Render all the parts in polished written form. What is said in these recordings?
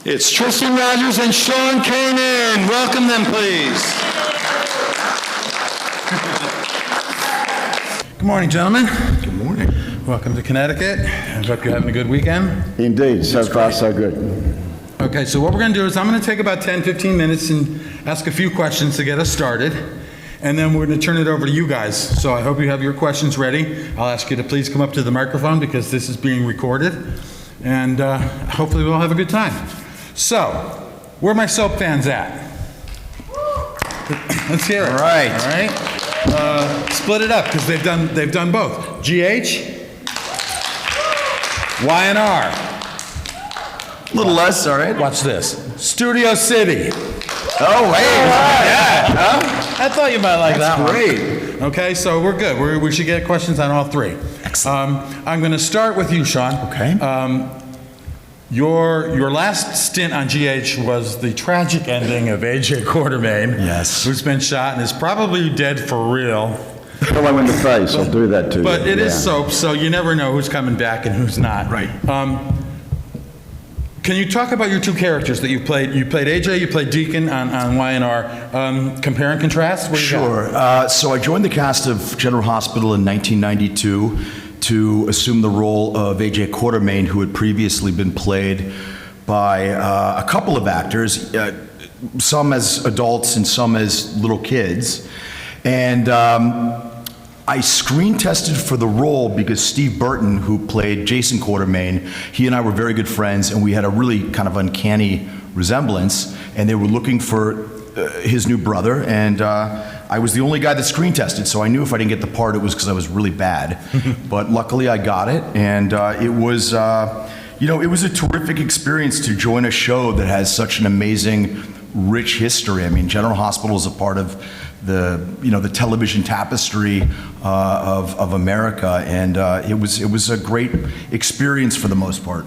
It's Tristan Rogers and Sean Kanan. Welcome them, please. Good morning, gentlemen. Good morning. Welcome to Connecticut. I hope you're having a good weekend. Indeed, so far so good. Okay, so what we're going to do is I'm going to take about 10, 15 minutes and ask a few questions to get us started. And then we're going to turn it over to you guys. So I hope you have your questions ready. I'll ask you to please come up to the microphone because this is being recorded. And hopefully we'll have a good time. So, where are my soap fans at? Let's hear it. All right. All right. Split it up because they've done both. GH, Y&R. A little less, all right. Watch this. Studio City. Oh, hey. Yeah. Huh? I thought you might like that one. Great. Okay, so we're good. We should get questions on all three. Excellent. I'm going to start with you, Sean. Okay. Your last stint on GH was the tragic ending of A.J. Quartermaine. Yes. Who's been shot and is probably dead for real. Hello in the face, I'll do that too. But it is soap, so you never know who's coming back and who's not. Right. Can you talk about your two characters that you played? You played AJ, you played Deacon on Y&R. Compare and contrast? What do you got? Sure. So I joined the cast of General Hospital in 1992 to assume the role of A.J. Quartermaine, who had previously been played by a couple of actors, some as adults and some as little kids. And I screen tested for the role because Steve Burton, who played Jason Quartermaine, he and I were very good friends, and we had a really kind of uncanny resemblance, and they were looking for his new brother, and I was the only guy that screen tested, so I knew if I didn't get the part, it was because I was really bad. But luckily I got it, and it was a terrific experience to join a show that has such an amazing, rich history. I mean, General Hospital is a part of the television tapestry of America, and it was a great experience for the most part.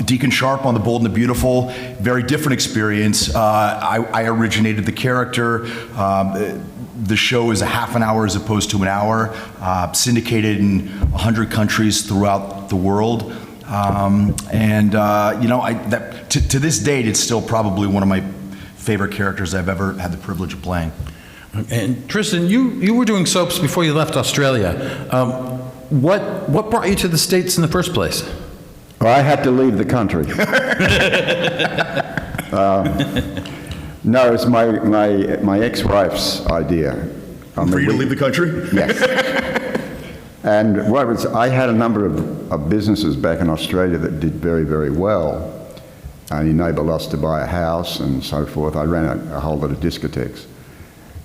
Deacon Sharp on The Bold and the Beautiful, very different experience. I originated the character. The show is a half an hour as opposed to an hour, syndicated in 100 countries throughout the world. To this date, it's still probably one of my favorite characters I've ever had the privilege of playing. And Tristan, you were doing soaps before you left Australia. What brought you to the States in the first place? Well, I had to leave the country. No, it was my ex-wife's idea. For you to leave the country? Yes. And I had a number of businesses back in Australia that did very, very well and enabled us to buy a house and so forth. I ran a whole lot of discotheques.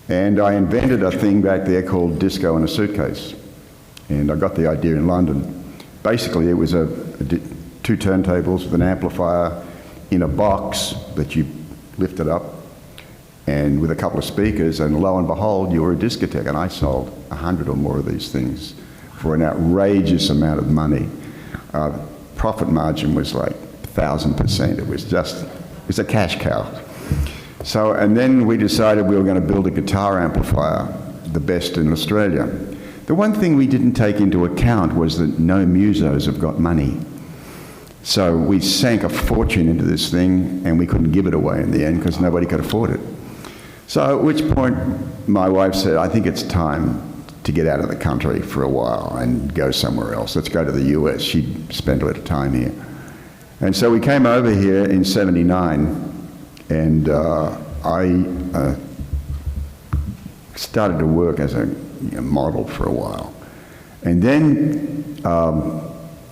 And I invented a thing back there called Disco in a Suitcase. And I got the idea in London. Basically, it was two turntables with an amplifier in a box that you lifted up and with a couple of speakers, and lo and behold, you were a discotheque. And I sold 100 or more of these things for an outrageous amount of money. Profit margin was like 1,000%. It was a cash cow. So, and then we decided we were going to build a guitar amplifier, the best in Australia. The one thing we didn't take into account was that no musos have got money. So we sank a fortune into this thing, and we couldn't give it away in the end because nobody could afford it. So at which point my wife said, I think it's time to get out of the country for a while and go somewhere else. Let's go to the US. She'd spent a little time here. And so we came over here in '79, and I started to work as a model for a while. And then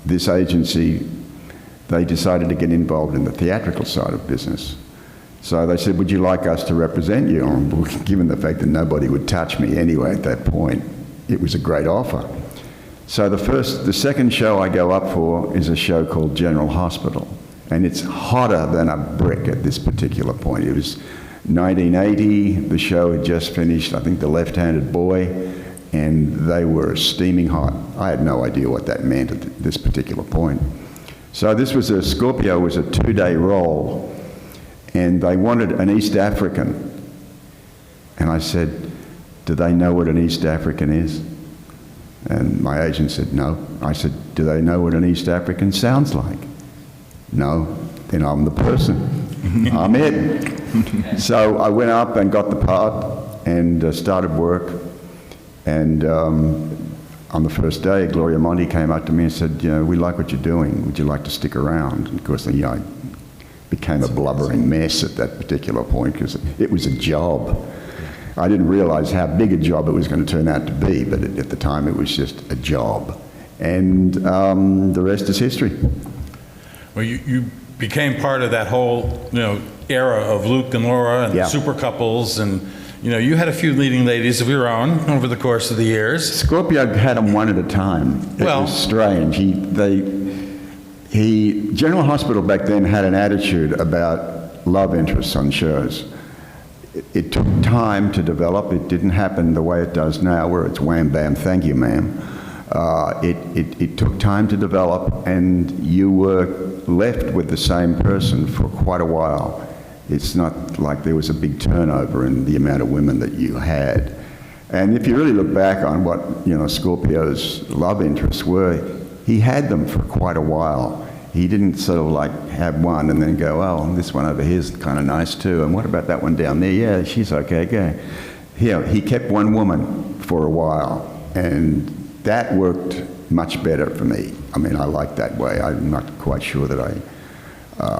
this agency, they decided to get involved in the theatrical side of business. So they said, would you like us to represent you? And given the fact that nobody would touch me anyway at that point, it was a great offer. So the second show I go up for is a show called General Hospital. And it's hotter than a brick at this particular point. It was 1980, the show had just finished, I think, The Left-Handed Boy, and they were steaming hot. I had no idea what that meant at this particular point. So this was Scorpio was a 2-day role, and they wanted an East African. And I said, do they know what an East African is? And my agent said, no. I said, do they know what an East African sounds like? No. then I'm the person. I'm it. So I went up and got the part and started work. And on the first day, Gloria Monty came up to me and said, we like what you're doing. Would you like to stick around? And of course, I became a blubbering mess at that particular point because it was a job. I didn't realize how big a job it was going to turn out to be, but at the time it was just a job. And the rest is history. Well, you became part of that whole, era of Luke and Laura and Yeah. super couples, and you had a few leading ladies of your own over the course of the years. Scorpio had them one at a time. It was strange. General Hospital back then had an attitude about love interests on shows. It took time to develop. It didn't happen the way it does now, where it's wham, bam, thank you, ma'am. It took time to develop, and you were left with the same person for quite a while. It's not like there was a big turnover in the amount of women that you had. And if you really look back on what, Scorpio's love interests were, he had them for quite a while. He didn't sort of like have one and then go, oh, this one over here is kind of nice too. And what about that one down there? Yeah, she's okay, go. He kept one woman for a while, and that worked much better for me. I mean, I like that way. I'm not quite sure that I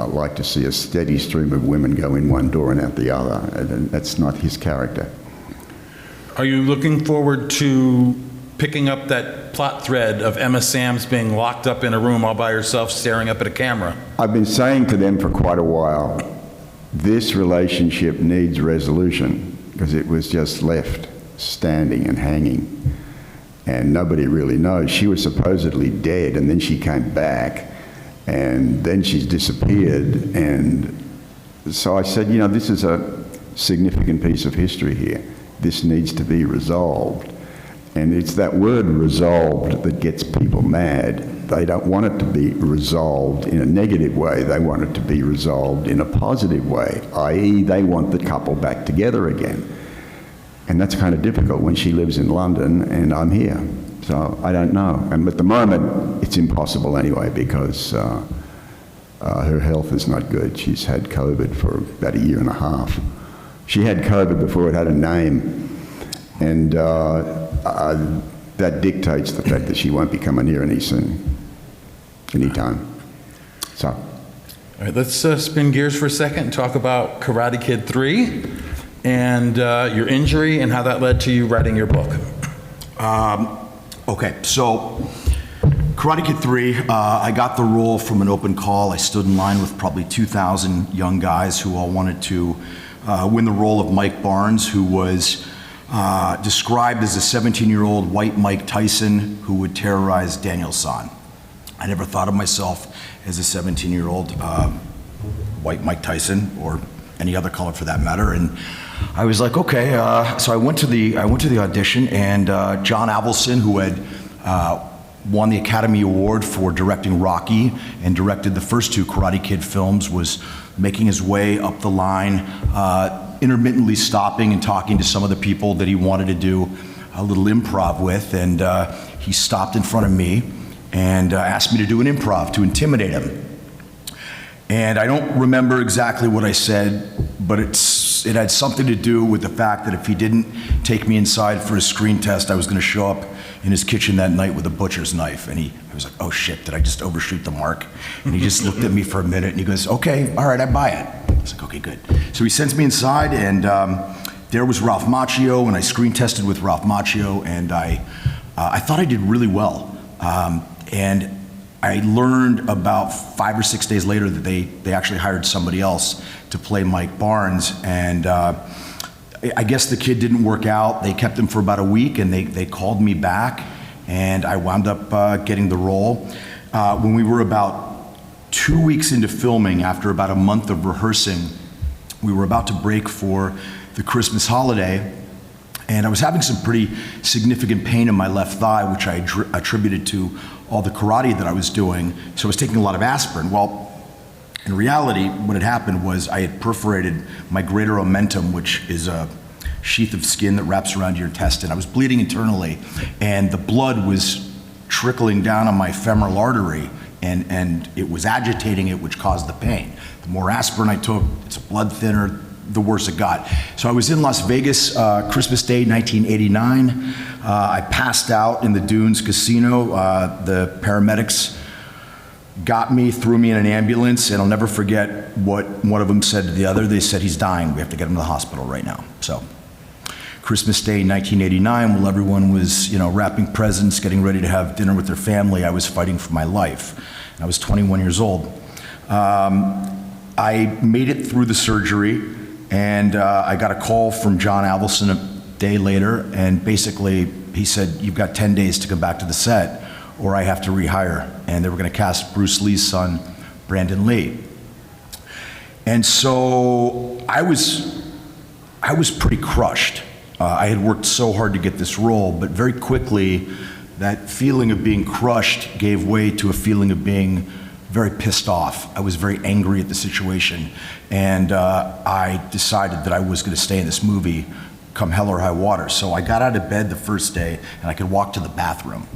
like to see a steady stream of women go in one door and out the other. And that's not his character. Are you looking forward to picking up that plot thread of Emma Samms being locked up in a room all by herself staring up at a camera? I've been saying to them for quite a while, this relationship needs resolution, because it was just left standing and hanging. And nobody really knows. She was supposedly dead, and then she came back, and then she's disappeared. And so I said, this is a significant piece of history here. This needs to be resolved. And it's that word resolved that gets people mad. They don't want it to be resolved in a negative way. They want it to be resolved in a positive way, i.e. they want the couple back together again. And that's kind of difficult when she lives in London and I'm here. So I don't know. And at the moment, it's impossible anyway, because her health is not good. She's had COVID for about a year and a half. She had COVID before it had a name. And that dictates the fact that she won't be coming here anytime. So. All right, let's spin gears for a second and talk about Karate Kid 3 and your injury and how that led to you writing your book. Okay, so Karate Kid 3, I got the role from an open call. I stood in line with probably 2,000 young guys who all wanted to win the role of Mike Barnes, who was described as a 17-year-old white Mike Tyson who would terrorize Daniel San. I never thought of myself as a 17-year-old white Mike Tyson, or any other color for that matter, and I was like, okay. So I went to the audition, and John Avildsen, who had won the Academy Award for directing Rocky and directed the first two Karate Kid films, was making his way up the line, intermittently stopping and talking to some of the people that he wanted to do a little improv with, and he stopped in front of me and asked me to do an improv to intimidate him. And I don't remember exactly what I said, but it had something to do with the fact that if he didn't take me inside for a screen test, I was going to show up in his kitchen that night with a butcher's knife. And I was like, oh shit, did I just overshoot the mark? And he just looked at me for a minute and he goes, okay, all right, I buy it. I was like, okay, good. So he sends me inside, and there was Ralph Macchio, and I screen tested with Ralph Macchio, and I thought I did really well. And I learned about 5 or 6 days later that they actually hired somebody else to play Mike Barnes, and I guess the kid didn't work out. They kept him for about a week, and they called me back, and I wound up getting the role. When we were about 2 weeks into filming, after about a month of rehearsing, we were about to break for the Christmas holiday, and I was having some pretty significant pain in my left thigh, which I attributed to all the karate that I was doing, so I was taking a lot of aspirin. Well, in reality, what had happened was I had perforated my greater omentum, which is a sheath of skin that wraps around your intestine. I was bleeding internally, and the blood was trickling down on my femoral artery, and it was agitating it, which caused the pain. The more aspirin I took, it's a blood thinner, the worse it got. So I was in Las Vegas, Christmas Day, 1989. I passed out in the Dunes Casino. The paramedics got me, threw me in an ambulance, and I'll never forget what one of them said to the other. They said, he's dying, we have to get him to the hospital right now. So Christmas Day, 1989, while everyone was, wrapping presents, getting ready to have dinner with their family, I was fighting for my life. I was 21 years old. I made it through the surgery, and I got a call from John Avildsen a day later, and basically he said, you've got 10 days to come back to the set, or I have to rehire. And they were going to cast Bruce Lee's son, Brandon Lee. And so I was pretty crushed. I had worked so hard to get this role, but very quickly, that feeling of being crushed gave way to a feeling of being very pissed off. I was very angry at the situation, and I decided that I was going to stay in this movie come hell or high water. So I got out of bed the first day, and I could walk to the bathroom.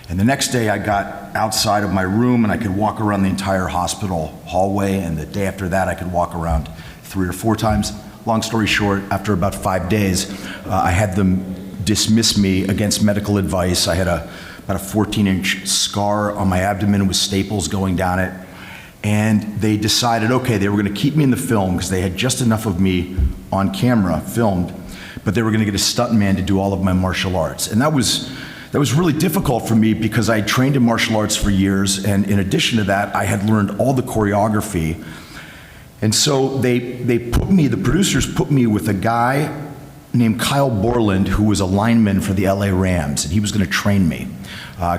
And the next day I got outside of my room and I could walk around the entire hospital hallway, and the day after that I could walk around 3 or 4 times. Long story short, after about 5 days, I had them dismiss me against medical advice. I had about a 14-inch scar on my abdomen with staples going down it. And they decided, okay, they were gonna keep me in the film because they had just enough of me on camera filmed, but they were gonna get a stuntman to do all of my martial arts. And that was really difficult for me because I had trained in martial arts for years, and in addition to that, I had learned all the choreography. And so the producers put me with a guy named Kyle Borland, who was a lineman for the LA Rams, and he was gonna train me,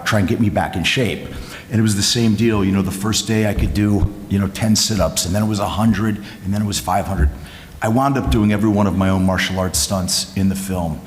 try and get me back in shape. And it was the same deal, the first day I could do, 10 sit-ups, and then it was 100, and then it was 500. I wound up doing every one of my own martial arts stunts in the film.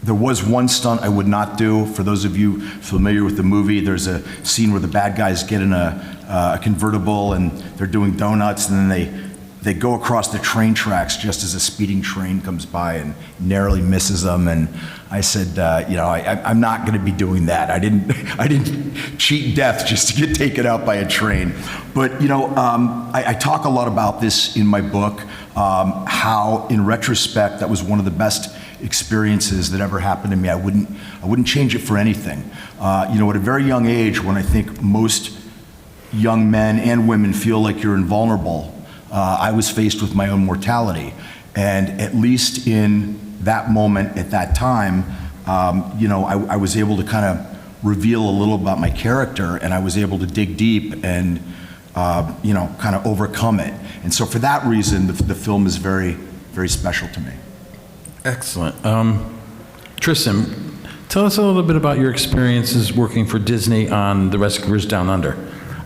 There was one stunt I would not do. For those of you familiar with the movie, there's a scene where the bad guys get in a convertible and they're doing donuts, and then they go across the train tracks just as a speeding train comes by and narrowly misses them. And I said, I'm not going to be doing that. I didn't cheat death just to get taken out by a train. But I talk a lot about this in my book, how in retrospect that was one of the best experiences that ever happened to me. I wouldn't change it for anything. At a very young age, when I think most young men and women feel like you're invulnerable, I was faced with my own mortality. And at least in that moment, at that time, I was able to kind of reveal a little about my character, and I was able to dig deep and, kind of overcome it. And so for that reason, the film is very, very special to me. Excellent. Tristan, tell us a little bit about your experiences working for Disney on The Rescuers Down Under.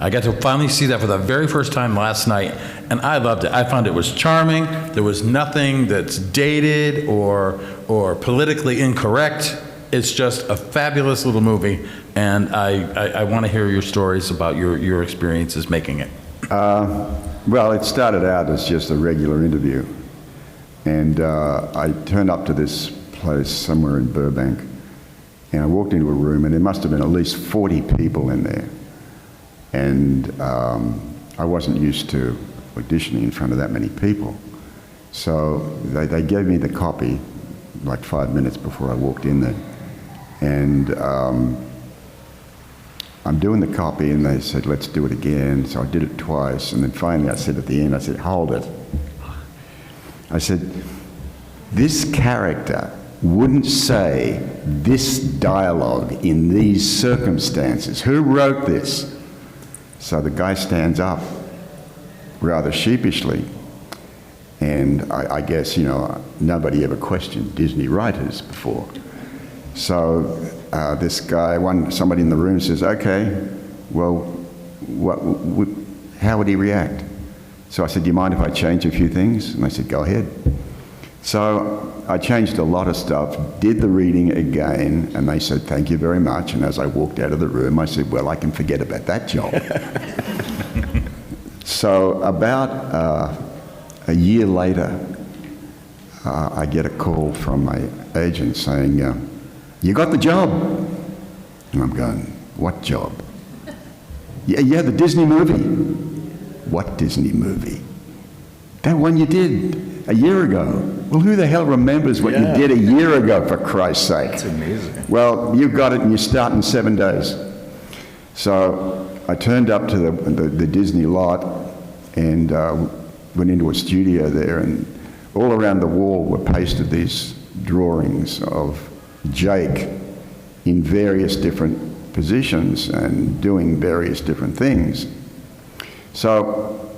I got to finally see that for the very first time last night, and I loved it. I found it was charming. There was nothing that's dated or politically incorrect. It's just a fabulous little movie, and I want to hear your stories about your experiences making it. Well, it started out as just a regular interview. And I turned up to this place somewhere in Burbank, and I walked into a room, and there must have been at least 40 people in there. And I wasn't used to auditioning in front of that many people. So they gave me the copy like 5 minutes before I walked in there. And I'm doing the copy, and they said, let's do it again. So I did it twice, and then finally I said at the end, I said, hold it. I said, this character wouldn't say this dialogue in these circumstances. Who wrote this? So the guy stands up rather sheepishly. And I guess, nobody ever questioned Disney writers before. So this guy, somebody in the room says, okay, well, how would he react? So I said, do you mind if I change a few things? And they said, go ahead. So I changed a lot of stuff, did the reading again, and they said, thank you very much. And as I walked out of the room, I said, well, I can forget about that job. So about a year later, I get a call from my agent saying, you got the job. And I'm going, what job? Yeah, the Disney movie. What Disney movie? That one you did a year ago. Well, who the hell remembers what you did a year ago, for Christ's sake? That's amazing. Well, you got it and you start in 7 days. So I turned up to the Disney lot and went into a studio there, and all around the wall were pasted these drawings of Jake in various different positions and doing various different things. So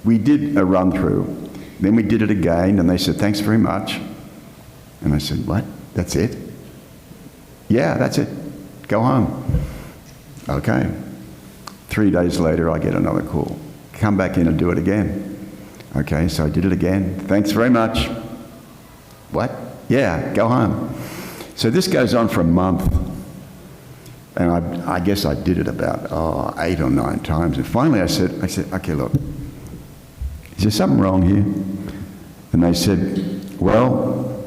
we did a run through, then we did it again, and they said, thanks very much. And I said, what? That's it? Yeah, that's it. Go home. Okay. 3 days later, I get another call. Come back in and do it again. Okay, so I did it again. Thanks very much. What? Yeah, go home. So this goes on for a month. And I guess I did it about 8 or 9 times. And finally I said, okay, look, is there something wrong here? And they said, well,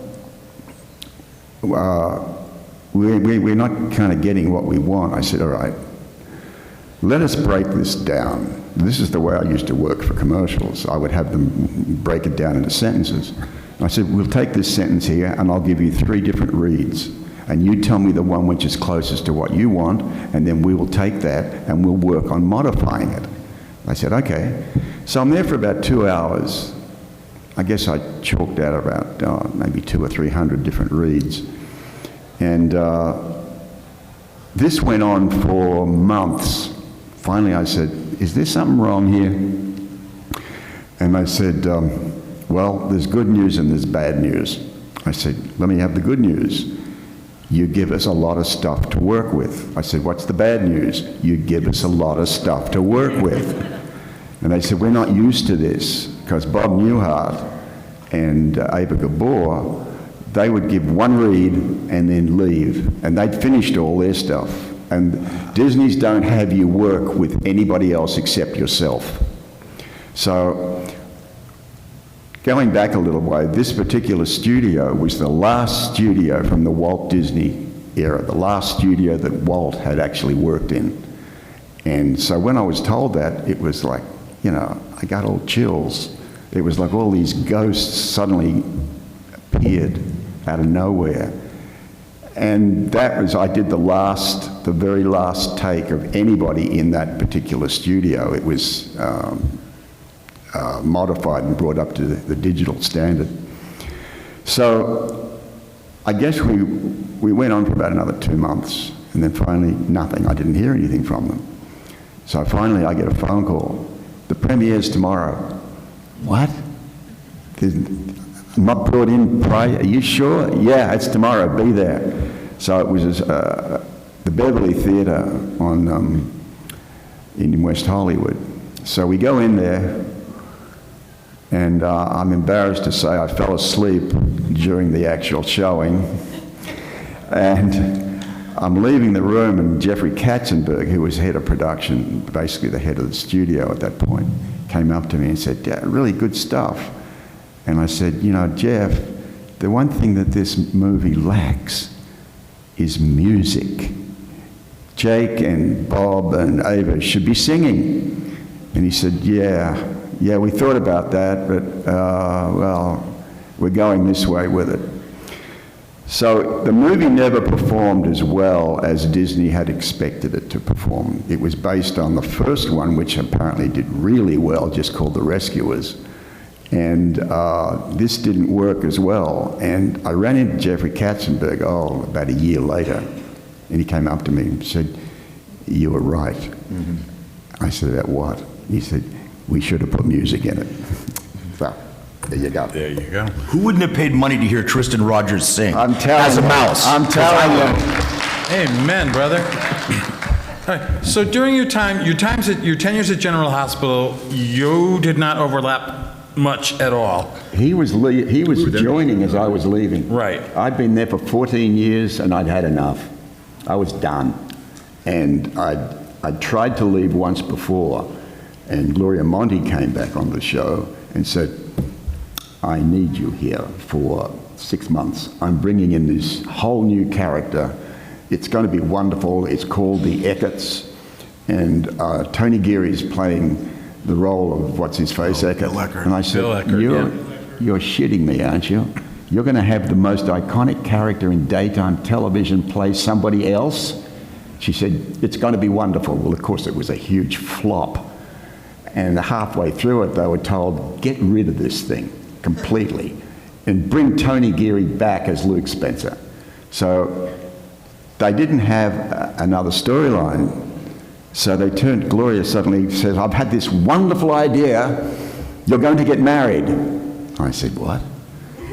we're not kind of getting what we want. I said, all right, let us break this down. This is the way I used to work for commercials. I would have them break it down into sentences. I said, we'll take this sentence here and I'll give you 3 different reads. And you tell me the one which is closest to what you want, and then we will take that and we'll work on modifying it. I said, okay. So I'm there for about 2 hours. I guess I chalked out about maybe 200 or 300 different reads. And this went on for months. Finally I said, is there something wrong here? And I said, well, there's good news and there's bad news. I said, let me have the good news. You give us a lot of stuff to work with. I said, what's the bad news? You give us a lot of stuff to work with. And they said, we're not used to this, because Bob Newhart and Ava Gabor, they would give one read and then leave, and they'd finished all their stuff. And Disney's don't have you work with anybody else except yourself. So going back a little way, this particular studio was the last studio from the Walt Disney era, the last studio that Walt had actually worked in. And so when I was told that, it was like, you know, I got all chills. It was like all these ghosts suddenly appeared out of nowhere. And that was, I did the very last take of anybody in that particular studio. It was modified and brought up to the digital standard. So I guess we went on for about another 2 months, and then finally nothing. I didn't hear anything from them. So finally I get a phone call. The premiere's tomorrow. What? I'm not brought in prior. Are you sure? Yeah, it's tomorrow. Be there. So it was the Beverly Theatre in West Hollywood. So we go in there, and I'm embarrassed to say I fell asleep during the actual showing. And I'm leaving the room, and Jeffrey Katzenberg, who was head of production, basically the head of the studio at that point, came up to me and said, yeah, really good stuff. And I said, you know, Jeff, the one thing that this movie lacks is music. Jake and Bob and Ava should be singing. And he said, yeah, we thought about that, but, well, we're going this way with it. So the movie never performed as well as Disney had expected it to perform. It was based on the first one, which apparently did really well, just called The Rescuers. And this didn't work as well. And I ran into Jeffrey Katzenberg, about a year later. And he came up to me and said, you were right. Mm-hmm. I said, about what? He said, we should have put music in it. So, there you go. There you go. Who wouldn't have paid money to hear Tristan Rogers sing I'm telling as a you. mouse? I'm telling you. Amen, brother. All right, so during your tenures at General Hospital, you did not overlap much at all. He was joining as I was leaving. Right. I'd been there for 14 years and I'd had enough. I was done. And I'd tried to leave once before, and Gloria Monty came back on the show and said, I need you here for 6 months. I'm bringing in this whole new character. It's going to be wonderful. It's called the Eckerts. and Tony Geary's playing the role of what's-his-face, Eckert. Bill Eckert. And I said, Bill Eckert, you're shitting me, aren't you? You're going to have the most iconic character in daytime television play somebody else? She said, it's going to be wonderful. Well, of course, it was a huge flop. And halfway through it, they were told, get rid of this thing completely and bring Tony Geary back as Luke Spencer. So they didn't have another storyline. So they turned, Gloria suddenly says, I've had this wonderful idea. You're going to get married. I said, what?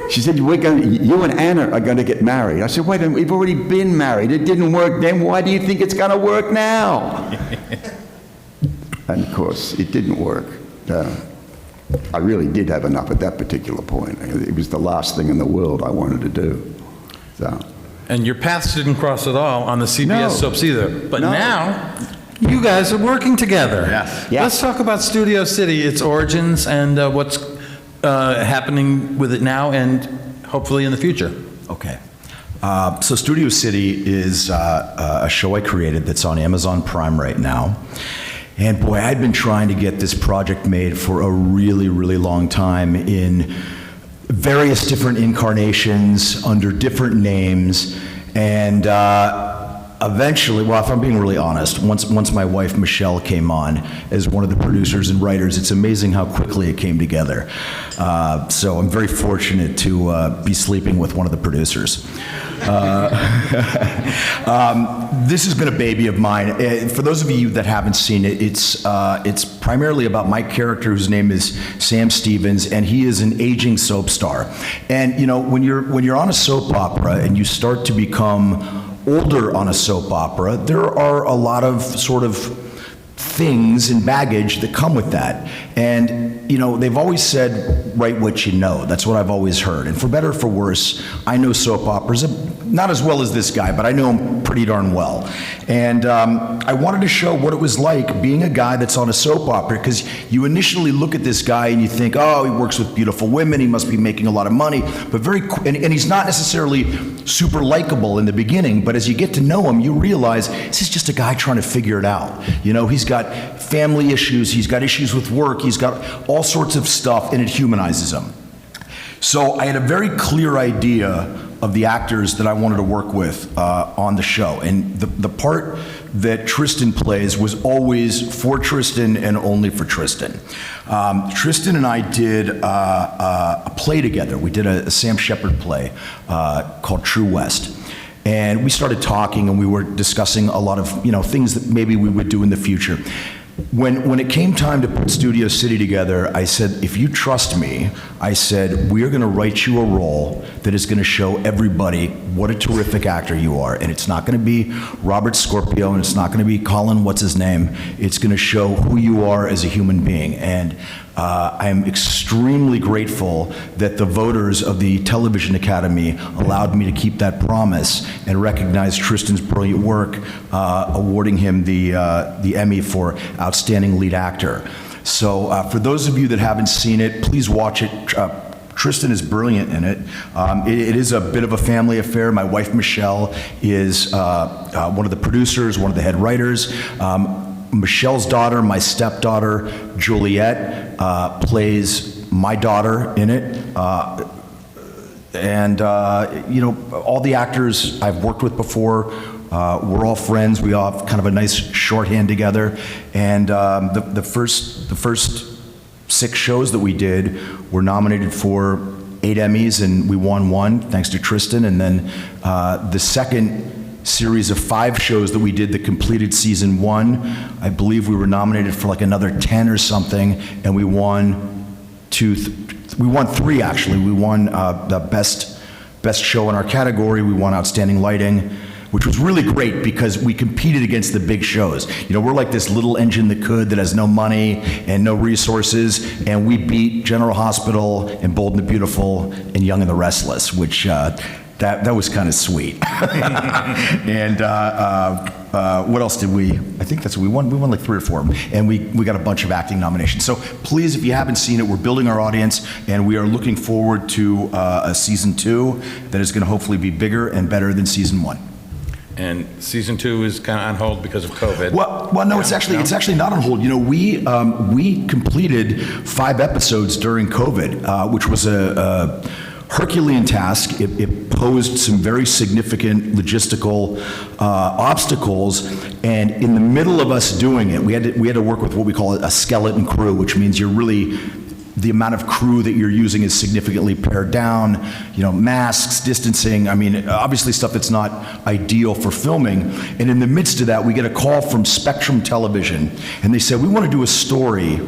She said, you and Anna are going to get married. I said, wait a minute, we've already been married. It didn't work then. Why do you think it's going to work now? And of course, it didn't work. I really did have enough at that particular point. It was the last thing in the world I wanted to do. So. And your paths didn't cross at all on the CBS No. soaps either. But No. now, you guys are working together. Yes. Yeah. Let's talk about Studio City, its origins, and what's happening with it now and hopefully in the future. Okay. So Studio City is a show I created that's on Amazon Prime right now. And boy, I'd been trying to get this project made for a really, really long time in various different incarnations, under different names. And eventually, well, if I'm being really honest, once my wife Michelle came on as one of the producers and writers, it's amazing how quickly it came together. So I'm very fortunate to be sleeping with one of the producers. This has been a baby of mine. For those of you that haven't seen it, it's primarily about my character, whose name is Sam Stevens, and he is an aging soap star. And you know, when you're on a soap opera and you start to become older on a soap opera, there are a lot of sort of things and baggage that come with that. And, you know, they've always said, write what you know. That's what I've always heard. And for better or for worse, I know soap operas, not as well as this guy, but I know him pretty darn well. And I wanted to show what it was like being a guy that's on a soap opera, because you initially look at this guy and you think, oh, he works with beautiful women, he must be making a lot of money, but and he's not necessarily super likable in the beginning, but as you get to know him, you realize this is just a guy trying to figure it out. You know, he's got family issues, he's got issues with work, he's got all sorts of stuff, and it humanizes him. So I had a very clear idea of the actors that I wanted to work with on the show. And the part that Tristan plays was always for Tristan and only for Tristan. Tristan and I did a play together. We did a Sam Shepard play called True West. And we started talking and we were discussing a lot of, you know, things that maybe we would do in the future. When it came time to put Studio City together, I said, if you trust me, I said, we're going to write you a role that is going to show everybody what a terrific actor you are. And it's not going to be Robert Scorpio, and it's not going to be Colin, what's his name. It's going to show who you are as a human being. And I am extremely grateful that the voters of the Television Academy allowed me to keep that promise and recognize Tristan's brilliant work, awarding him the Emmy for Outstanding Lead Actor. So for those of you that haven't seen it, please watch it. Tristan is brilliant in it. It is a bit of a family affair. My wife, Michelle, is one of the producers, one of the head writers. Michelle's daughter, my stepdaughter, Juliet, plays my daughter in it. You know, all the actors I've worked with before, we're all friends. We all have kind of a nice shorthand together. And the first 6 shows that we did were nominated for 8 Emmys, and we won 1, thanks to Tristan. And then the second series of 5 shows that we did that completed season 1, I believe we were nominated for like another 10 or something, and we won 3 actually. We won the best show in our category. We won Outstanding Lighting, which was really great because we competed against the big shows. You know, we're like this little engine that has no money and no resources, and we beat General Hospital and Bold and the Beautiful and Young and the Restless, which that was kind of sweet. And what else did we? I think that's what we won. We won like 3 or 4 of them, and we got a bunch of acting nominations. So please, if you haven't seen it, we're building our audience, and we are looking forward to a season 2 that is going to hopefully be bigger and better than season 1. And season 2 is kind of on hold because of COVID. Well, no, it's actually not on hold. You know, we completed 5 episodes during COVID, which was a Herculean task. It posed some very significant logistical obstacles, and in the middle of us doing it, we had to work with what we call a skeleton crew, which means the amount of crew that you're using is significantly pared down, you know, masks, distancing, I mean, obviously stuff that's not ideal for filming. And in the midst of that, we get a call from Spectrum Television, and they said, we want to do a story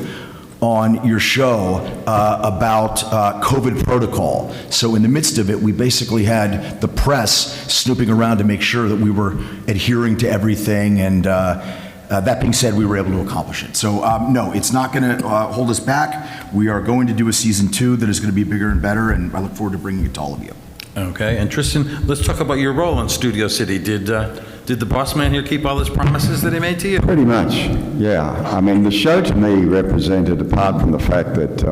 on your show about COVID protocol. So in the midst of it, we basically had the press snooping around to make sure that we were adhering to everything, and that being said, we were able to accomplish it. So no, it's not going to hold us back. We are going to do a season 2 that is going to be bigger and better, and I look forward to bringing it to all of you. Okay, and Tristan, let's talk about your role in Studio City. Did the boss man here keep all his promises that he made to you? Pretty much, yeah. I mean, the show to me represented, apart from the fact that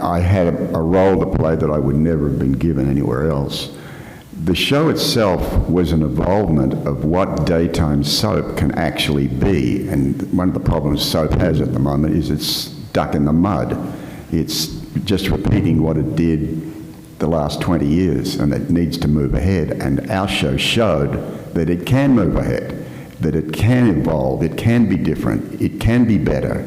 I had a role to play that I would never have been given anywhere else, the show itself was an evolvement of what daytime soap can actually be. And one of the problems soap has at the moment is it's stuck in the mud. It's just repeating what it did the last 20 years, and it needs to move ahead. And our show showed that it can move ahead, that it can evolve, it can be different, it can be better.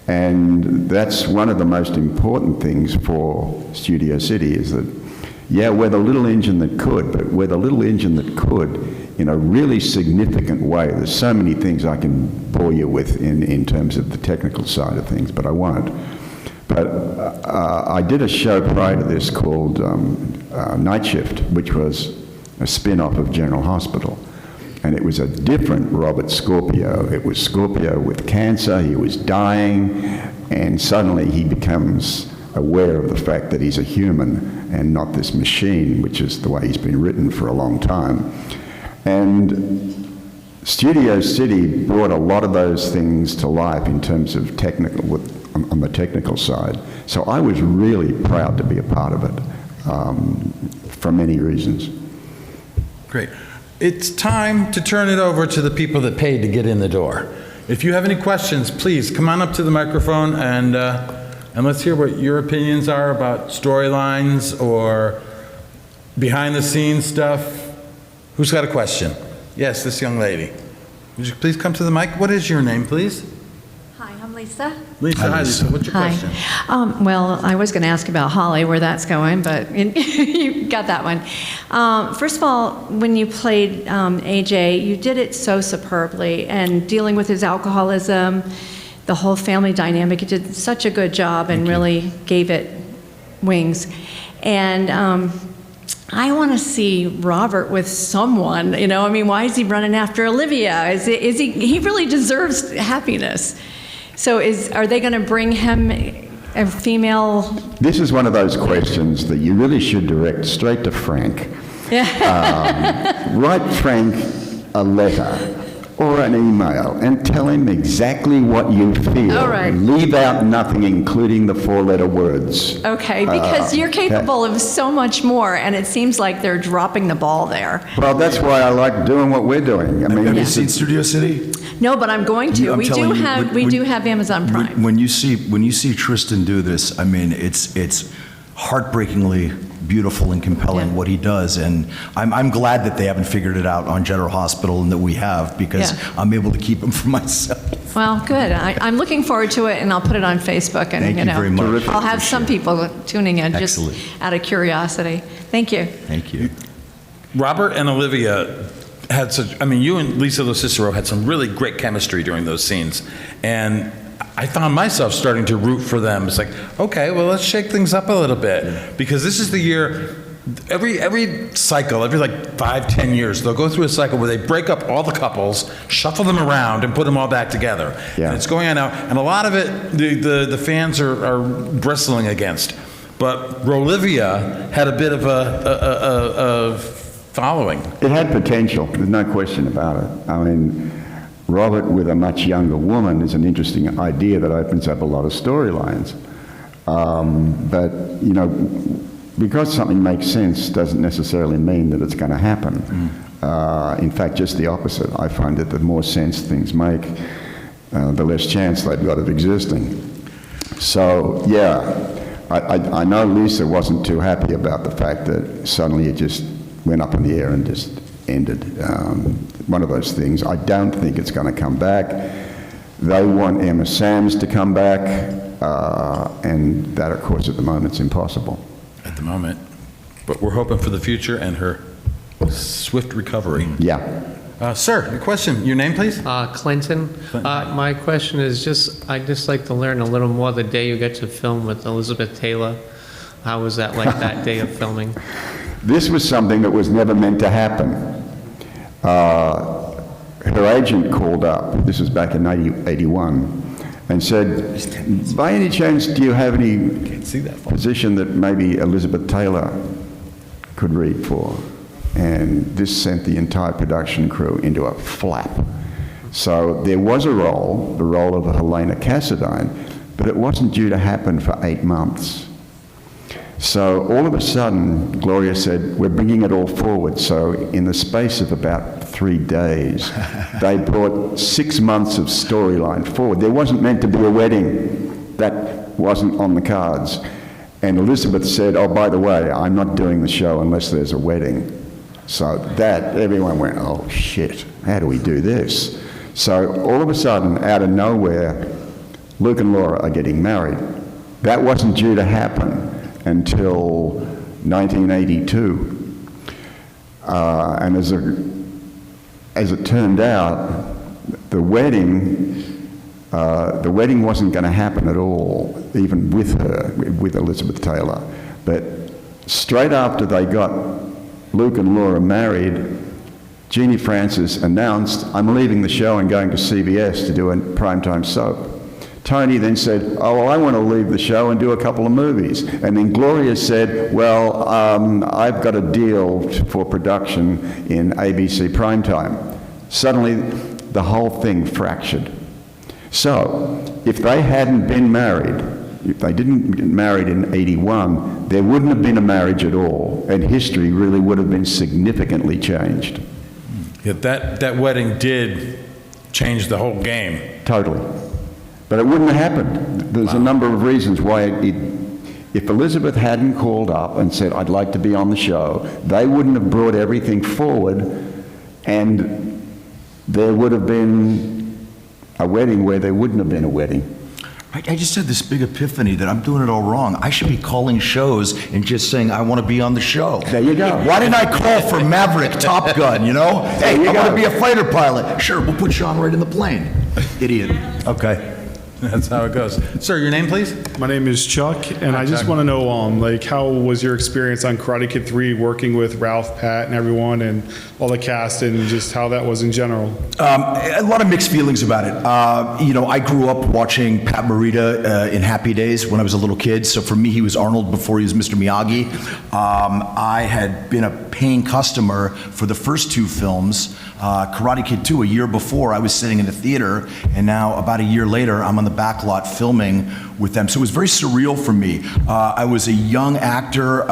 And that's one of the most important things for Studio City, is that, yeah, we're the little engine that could, but we're the little engine that could in a really significant way. There's so many things I can bore you with in terms of the technical side of things, but I won't. But I did a show prior to this called Night Shift, which was a spin-off of General Hospital. And it was a different Robert Scorpio. It was Scorpio with cancer, he was dying, and suddenly he becomes aware of the fact that he's a human and not this machine, which is the way he's been written for a long time. And Studio City brought a lot of those things to life in terms of technical, on the technical side. So I was really proud to be a part of it, for many reasons. Great. It's time to turn it over to the people that paid to get in the door. If you have any questions, please come on up to the microphone and let's hear what your opinions are about storylines or behind the scenes stuff. Who's got a question? Yes, this young lady. Would you please come to the mic? What is your name, please? Hi, I'm Lisa. Lisa, hi, Lisa. What's your question? Well, I was going to ask about Holly, where that's going, but you got that one. First of all, when you played AJ, you did it so superbly, and dealing with his alcoholism, the whole family dynamic, you did such a good job and really gave it wings. And I want to see Robert with someone, you know, I mean, why is he running after Olivia? Is he really deserves happiness. So are they going to bring him a female? This is one of those questions that you really should direct straight to Frank. Write Frank a letter or an email and tell him exactly what you feel. All right. Leave out nothing, including the 4-letter words. Okay, because you're capable of so much more, and it seems like they're dropping the ball there. Well, that's why I like doing what we're doing. I mean, Have you seen Studio City? No, but I'm going to. I'm We telling you, do have Amazon Prime. When you see Tristan do this, I mean, it's heartbreakingly beautiful and compelling Yeah. what he does, and I'm glad that they haven't figured it out on General Hospital and that we have, because Yeah. I'm able to keep him for myself. Well, good. I'm looking forward to it, and I'll put it on Facebook, and Thank you very much. Terrific. I'll have some people tuning in just Excellent. out of curiosity. Thank you. Thank you. Robert and Olivia had such, I mean, you and Lisa Locicero had some really great chemistry during those scenes. And I found myself starting to root for them. It's like, okay, well, let's shake things up a little bit. Because this is the year, every cycle, every like 5-10 years, they'll go through a cycle where they break up all the couples, shuffle them around, and put them all back together. Yeah. And it's going on now. And a lot of it, the fans are bristling against. But Rolivia had a bit of a following. it had potential. There's no question about it. I mean, Robert with a much younger woman is an interesting idea that opens up a lot of storylines. But, you know, because something makes sense doesn't necessarily mean that it's going to happen. In fact, just the opposite. I find that the more sense things make, the less chance they've got of existing. So, yeah, I know Lisa wasn't too happy about the fact that suddenly it just went up in the air and just ended. One of those things. I don't think it's going to come back. They want Emma Sams to come back, and that, of course, at the moment is impossible. At the moment. But we're hoping for the future and her swift recovery. Yeah. Sir, your question. Your name, please? Clinton. My question is I'd just like to learn a little more the day you get to film with Elizabeth Taylor. How was that like that day of filming? This was something that was never meant to happen. Her agent called up, this was back in 81, and said, by any chance, do you have any position that maybe Elizabeth Taylor could read for? And this sent the entire production crew into a flap. So there was a role, the role of Helena Cassadine, but it wasn't due to happen for 8 months. So all of a sudden, Gloria said, we're bringing it all forward. So in the space of about 3 days, they brought 6 months of storyline forward. There wasn't meant to be a wedding. That wasn't on the cards. And Elizabeth said, oh, by the way, I'm not doing the show unless there's a wedding. So that, everyone went, oh shit, how do we do this? So all of a sudden, out of nowhere, Luke and Laura are getting married. That wasn't due to happen until 1982. And as it turned out, the wedding wasn't going to happen at all, even with her, with Elizabeth Taylor. But straight after they got Luke and Laura married, Jeannie Francis announced, I'm leaving the show and going to CBS to do a primetime soap. Tony then said, oh, well, I want to leave the show and do a couple of movies. And then Gloria said, well, I've got a deal for production in ABC primetime. Suddenly, the whole thing fractured. So, if they hadn't been married, if they didn't get married in 81, there wouldn't have been a marriage at all, and history really would have been significantly changed. Yeah, that wedding did change the whole game. Totally. But it wouldn't have happened. There's a number of reasons why if Elizabeth hadn't called up and said, I'd like to be on the show, they wouldn't have brought everything forward, and there would have been a wedding where there wouldn't have been a wedding. I just had this big epiphany that I'm doing it all wrong. I should be calling shows and just saying, I want to be on the show. There you go. Why didn't I call for Maverick, Top Gun, you know? Hey, I want to be a fighter pilot. Sure, we'll put Sean right in the plane. Idiot. Okay. That's how it goes. Sir, your name, please? My name is Chuck, and I just want to know, like, how was your experience on Karate Kid 3 working with Ralph, Pat, and everyone, and all the cast, and just how that was in general? A lot of mixed feelings about it. You know, I grew up watching Pat Morita in Happy Days when I was a little kid, so for me, he was Arnold before he was Mr. Miyagi. I had been a paying customer for the first 2 films. Karate Kid 2, a year before, I was sitting in the theater, and now about a year later, I'm on the back lot filming with them. So it was very surreal for me. I was a young actor,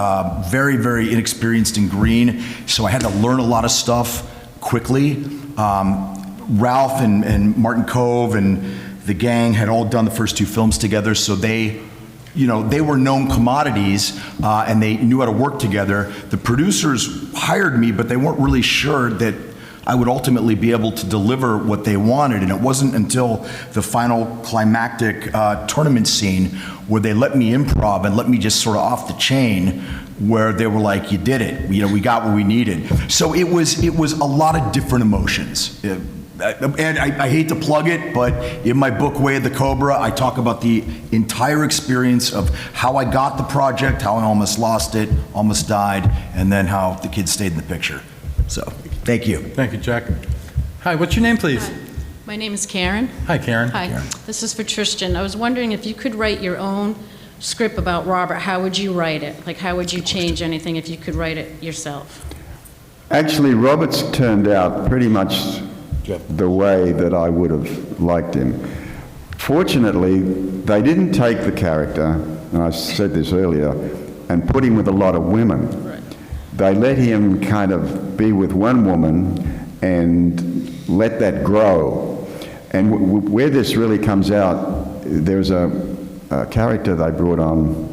very, very inexperienced and green, so I had to learn a lot of stuff quickly. Ralph and Martin Cove and the gang had all done the first 2 films together, so they were known commodities, and they knew how to work together. The producers hired me, but they weren't really sure that I would ultimately be able to deliver what they wanted. And it wasn't until the final climactic tournament scene where they let me improv and let me just sort of off the chain, where they were like, you did it. You know, we got what we needed. So it was a lot of different emotions. And I hate to plug it, but in my book, Way of the Cobra, I talk about the entire experience of how I got the project, how I almost lost it, almost died, and then how the kids stayed in the picture. So, thank you. Thank you, Jack. Hi, what's your name, please? Hi. My name is Karen. Hi, Karen. Hi. This is for Tristan. I was wondering if you could write your own script about Robert, how would you write it? Like, how would you change anything if you could write it yourself? Actually, Robert's turned out pretty much the way that I would have liked him. Fortunately, they didn't take the character, and I said this earlier, and put him with a lot of women. They let him kind of be with one woman and let that grow. And where this really comes out, there's a character they brought on,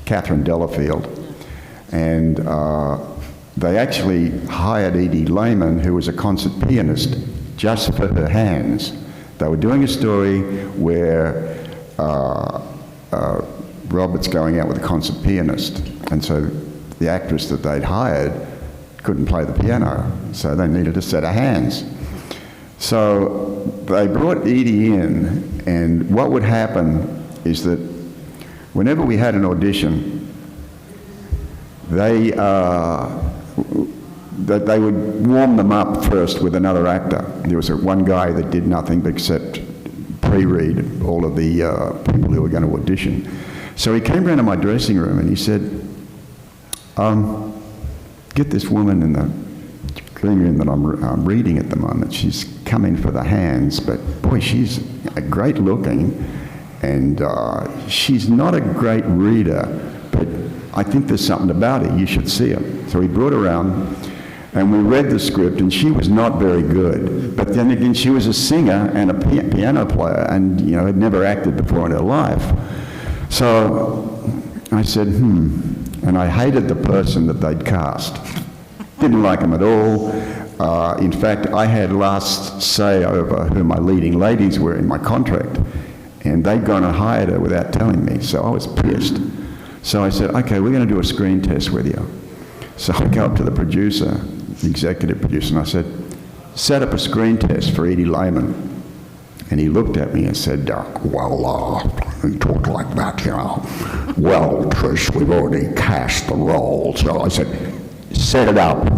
Catherine Delafield, and they actually hired Edie Lehman, who was a concert pianist, just for her hands. They were doing a story where Robert's going out with a concert pianist, and so the actress that they'd hired couldn't play the piano, so they needed a set of hands. So they brought Edie in, and what would happen is that whenever we had an audition, they would warm them up first with another actor. There was one guy that did nothing except pre-read all of the people who were going to audition. So he came round to my dressing room and he said, get this woman in the green room that I'm reading at the moment. She's come in for the hands, but boy, she's great looking, and she's not a great reader, but I think there's something about her. You should see her. So he brought her around, and we read the script, and she was not very good. But then again, she was a singer and a piano player, and had never acted before in her life. So I said, and I hated the person that they'd cast. Didn't like him at all. In fact, I had last say over who my leading ladies were in my contract, and they'd gone and hired her without telling me, so I was pissed. So I said, okay, we're going to do a screen test with you. So I go up to the producer, the executive producer, and I said, set up a screen test for Edie Lehman. And he looked at me and said, you talk like that, Well, Trish, we've already cast the role. So I said, set it up.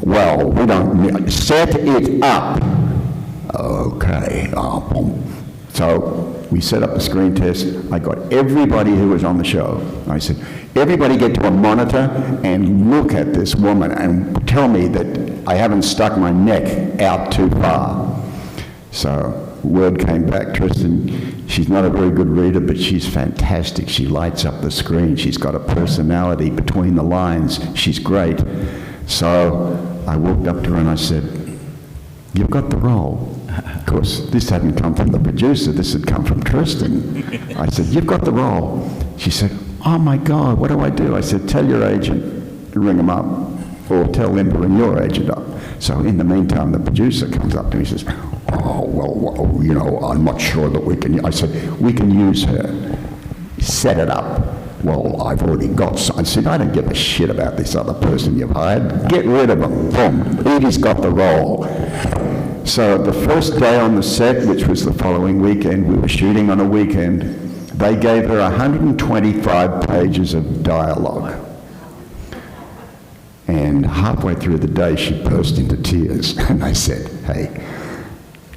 Well, we don't set it up. Okay. So we set up a screen test. I got everybody who was on the show. I said, everybody get to a monitor and look at this woman and tell me that I haven't stuck my neck out too far. So word came back, Tristan, she's not a very good reader, but she's fantastic. She lights up the screen. She's got a personality between the lines. She's great. So I walked up to her and I said, you've got the role. Of course, this hadn't come from the producer. This had come from Tristan. I said, you've got the role. She said, oh my God, what do I do? I said, tell your agent to ring him up, or tell them to ring your agent up. So in the meantime, the producer comes up to me and says, oh, well, I'm not sure that we can. I said, we can use her. Set it up. Well, I've already got some. I said, I don't give a shit about this other person you've hired. Get rid of him. Boom. Edie's got the role. So the first day on the set, which was the following weekend, we were shooting on a weekend, they gave her 125 pages of dialogue. And halfway through the day, she burst into tears. And I said, hey,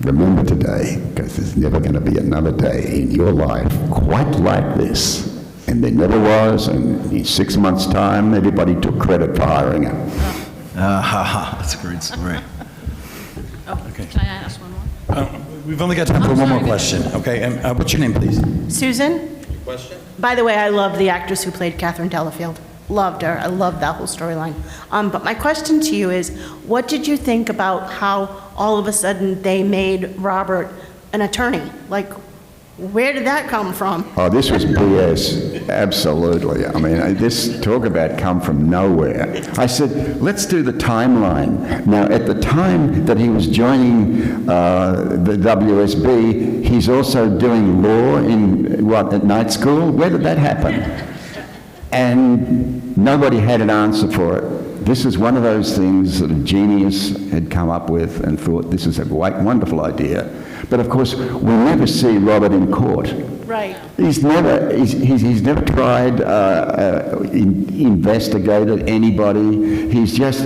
remember today, because there's never going to be another day in your life quite like this. And there never was, and in 6 months' time, everybody took credit for hiring her. That's a great story. Okay. Can I ask one more? We've only got time for one more question, okay? And what's your name, please? Susan? Question? By the way, I love the actress who played Catherine Delafield. Loved her. I loved that whole storyline. But my question to you is, what did you think about how all of a sudden they made Robert an attorney? Like, where did that come from? Oh, this was BS, absolutely. I mean, this talk about come from nowhere. I said, let's do the timeline. Now, at the time that he was joining the WSB, he's also doing law at night school? Where did that happen? And nobody had an answer for it. This is one of those things that a genius had come up with and thought, this is a wonderful idea. But of course, we never see Robert in court. Right. He's never tried, investigated anybody. He's just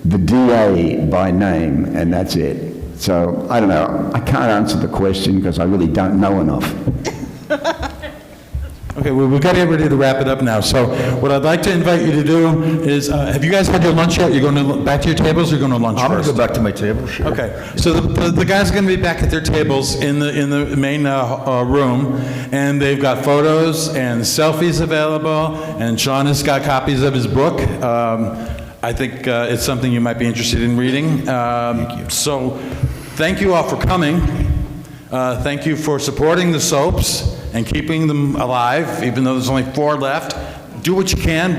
the DA by name, and that's it. So, I don't know. I can't answer the question because I really don't know enough. Okay, Okay, well, we've got to get ready to wrap it up now. So what I'd like to invite you to do is, have you guys had your lunch yet? You're going to back to your tables, or you're going to lunch I'm going first? to go back to my table, sure. Okay, so the guys are going to be back at their tables in the main room, and they've got photos and selfies available, and Sean has got copies of his book. I think it's something you might be interested in reading. Thank you. So thank you all for coming. Thank you for supporting the soaps and keeping them alive, even though there's only 4 left. Do what you can.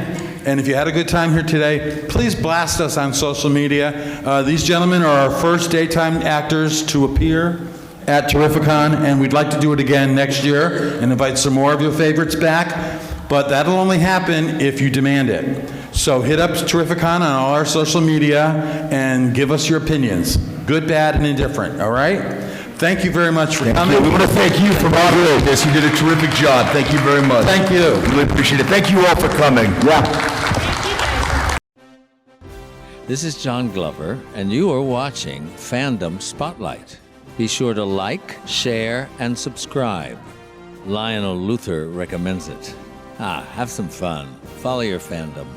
And if you had a good time here today, please blast us on social media. These gentlemen are our first daytime actors to appear at Terrificon, and we'd like to do it again next year and invite some more of your favorites back. But that'll only happen if you demand it. So hit up Terrificon on all our social media and give us your opinions, good, bad, and indifferent, all right? Thank you very much for coming. We want to thank you for moderating this. You did a terrific job. Thank you very much. Thank you. Really appreciate it. Thank you all for coming. Yeah. This is John Glover, and you are watching Fandom Spotlight. Be sure to like, share, and subscribe. Lionel Luther recommends it. Have some fun. Follow your fandom.